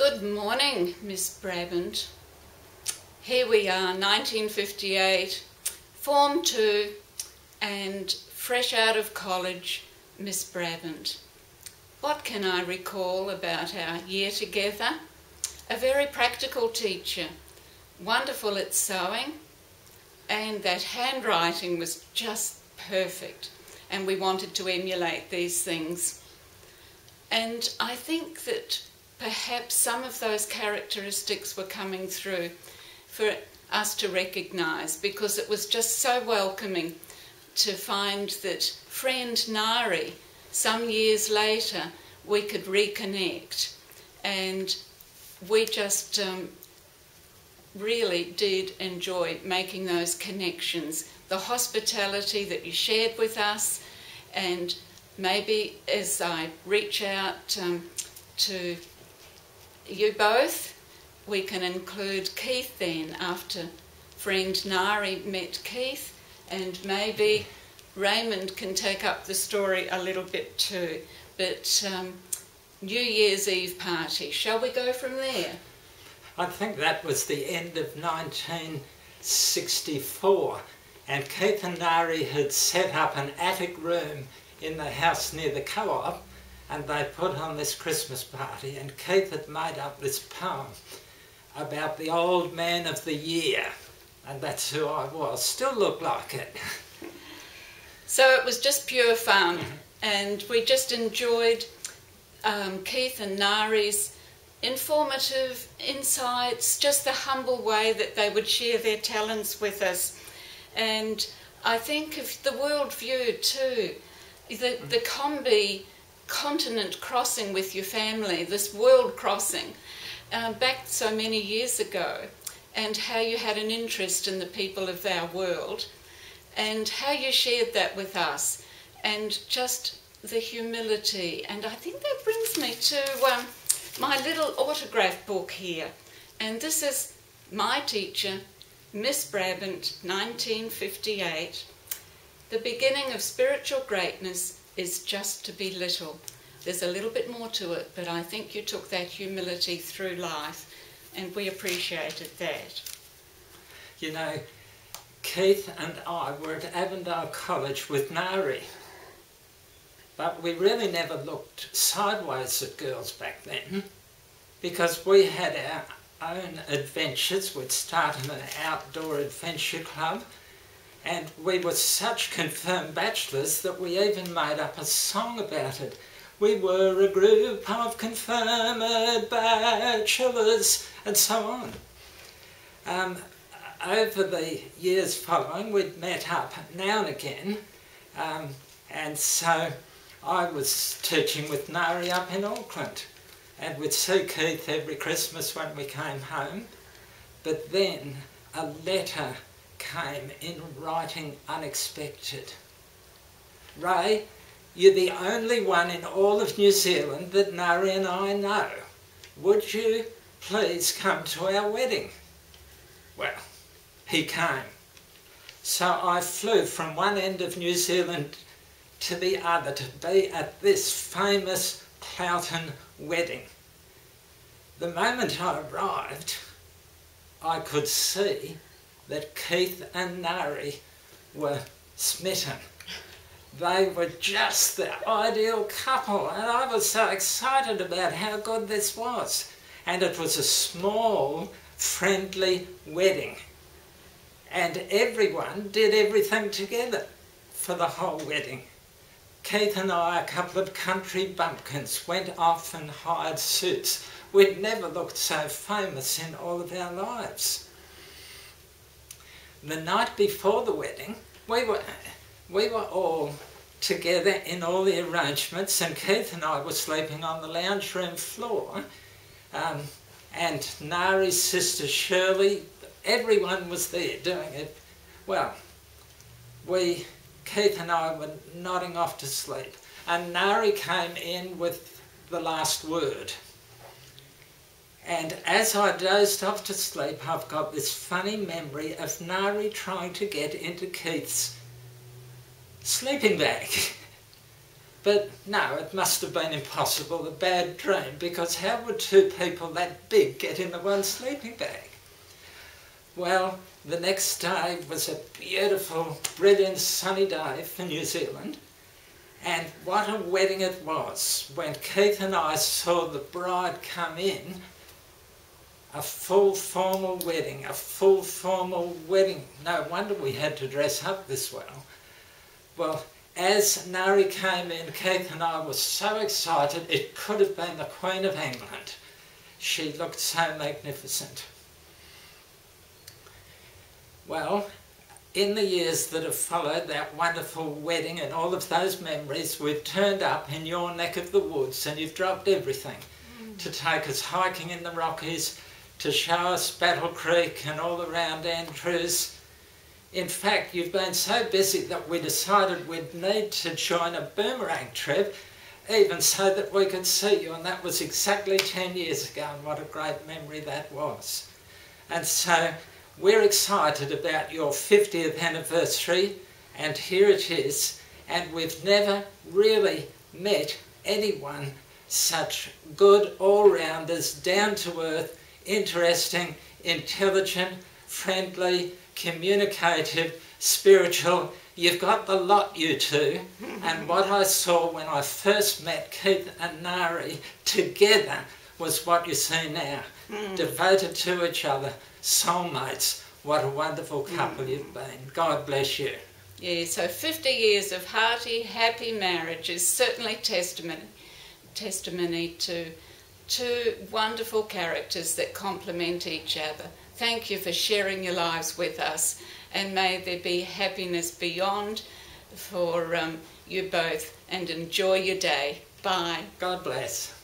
Good morning, Miss Brabant. Here we are, 1958, Form 2 and fresh out of college, Miss Brabant. What can I recall about our year together? A very practical teacher, wonderful at sewing, and that handwriting was just perfect, and we wanted to emulate these things. And I think that perhaps some of those characteristics were coming through for us to recognise, because it was just so welcoming to find that friend Nari, some years later, we could reconnect, and we just really did enjoy making those connections. The hospitality that you shared with us, and maybe as I reach out to you both, we can include Keith then, after friend Nari met Keith, and maybe Raymond can take up the story a little bit too. But New Year's Eve party, shall we go from there? I think that was the end of 1964, and Keith and Nari had set up an attic room in the house near the co-op, and they put on this Christmas party, and Keith had made up this poem about the old man of the year, and that's who I was. Still look like it. So it was just pure fun, and we just enjoyed Keith and Nari's informative insights, just the humble way that they would share their talents with us. And I think of the world view too, the combi continent crossing with your family, this world crossing, back so many years ago, and how you had an interest in the people of our world, and how you shared that with us, and just the humility. And I think that brings me to my little autograph book here, and this is my teacher, Miss Brabant, 1958. The beginning of spiritual greatness is just to be little. There's a little bit more to it, but I think you took that humility through life, and we appreciated that. You know, Keith and I were at Avondale College with Nari, but we really never looked sideways at girls back then, because we had our own adventures. We'd started an outdoor adventure club, and we were such confirmed bachelors that we even made up a song about it. We were a group of confirmed bachelors, and so on. Over the years following, we'd met up now and again, and so I was teaching with Nari up in Auckland, and we'd see Keith every Christmas when we came home. But then a letter came in writing unexpected. Ray, you're the only one in all of New Zealand that Nari and I know. Would you please come to our wedding? Well, he came. So I flew from one end of New Zealand to the other to be at this famous Cloughton wedding. The moment I arrived, I could see that Keith and Nari were smitten. They were just the ideal couple, and I was so excited about how good this was. And it was a small, friendly wedding, and everyone did everything together for the whole wedding. Keith and I, a couple of country bumpkins, went off and hired suits. We'd never looked so famous in all of our lives. The night before the wedding, we were all together in all the arrangements, and Keith and I were sleeping on the lounge room floor, and Nari's sister Shirley, everyone was there doing it. Well, Keith and I were nodding off to sleep, and Nari came in with the last word. And as I dozed off to sleep, I've got this funny memory of Nari trying to get into Keith's sleeping bag. But no, it must have been impossible, a bad dream, because how would two people that big get in the one sleeping bag? Well, the next day was a beautiful, brilliant, sunny day for New Zealand. And what a wedding it was. When Keith and I saw the bride come in, a full formal wedding, No wonder we had to dress up this well. Well, as Nari came in, Keith and I were so excited, it could have been the Queen of England. She looked so magnificent. Well, in the years that have followed that wonderful wedding and all of those memories, we've turned up in your neck of the woods and you've dropped everything to take us hiking in the Rockies, to show us Battle Creek and all around Andrews. In fact, you've been so busy that we decided we'd need to join a boomerang trip, even so that we could see you, and that was exactly 10 years ago, and what a great memory that was. And so we're excited about your 50th anniversary, and here it is, and we've never really met anyone such good all-rounders, down-to-earth, interesting, intelligent, friendly, communicative, spiritual. You've got the lot, you two. And what I saw when I first met Keith and Nari together was what you see now. Devoted to each other, soulmates. What a wonderful couple you've been. God bless you. Yeah, so 50 years of hearty, happy marriage is certainly testimony to two wonderful characters that complement each other. Thank you for sharing your lives with us, and may there be happiness beyond for you both, and enjoy your day. Bye. God bless.